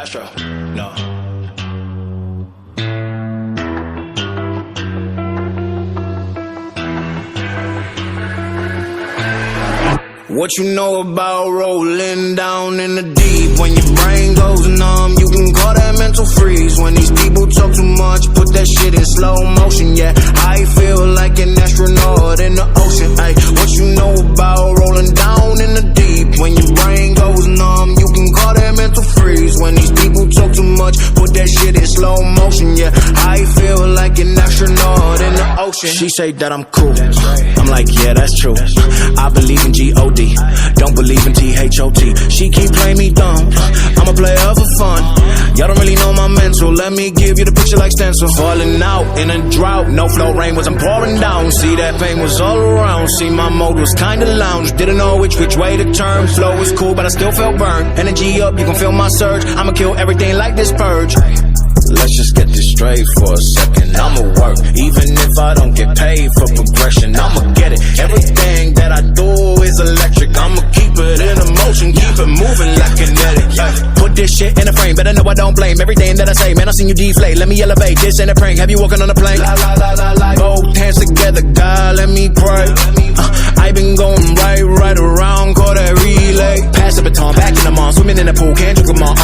Astro, no. What you know about rolling down in the deep? When your brain goes numb, you can call that mental freeze. When these people talk too much, put that shit in slow motion. Yeah, I feel like an astronaut in the ocean. Ay, what you know about rolling down in the deep? When your brain goes numb, you can call that mental freeze. When these people talk too much, put that shit in slow motion. Yeah, I feel like an astronaut in the ocean. She say that I'm cool, I'm like, yeah, that's true. I believe in G-O-D, don't believe in T-H-O-T. She keep playing me dumb, I'm a player for fun. Y'all don't really know my mental, let me give you the picture like stencil. Falling out in a drought, no flow rain wasn't pouring down. See, that pain was all around, see my mode was kinda lounge. Didn't know which way to turn, flow was cool but I still felt burned. Energy up, you can feel my surge, I'ma kill everything like this purge. Let's just get this straight for a second. I'ma work, even if I don't get paid for progression. I'ma get it, everything that I do is electric. I'ma keep it in motion, keep it moving like kinetic. Put this shit in a frame, better know I don't blame everything that I say. Man, I seen you deflate, let me elevate. This ain't a prank, have you walking on a plane? Both hands together, God, let me pray. I been going right around, call that relay. Pass the baton, back in the mall, swimming in the pool, can't drink them all.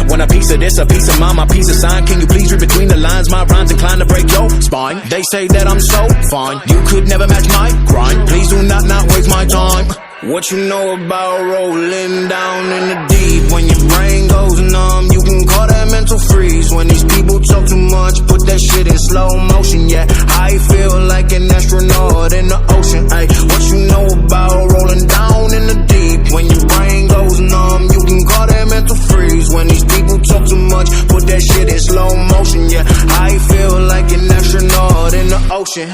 Want a piece of this, a piece of mine, my piece of sign. Can you please read between the lines? My rhymes inclined to break your spine. They say that I'm so fine, you could never match my grind. Please do not waste my time. What you know about rolling down in the deep? When your brain goes numb, you can call that mental freeze. When these people talk too much, put that shit in slow motion. Yeah, I feel like an astronaut in the ocean. Ay, what you know about rolling down in the deep? When your brain goes numb, you can call that mental freeze. When these people talk too much, put that shit in slow motion. Yeah, I feel like an astronaut in the ocean.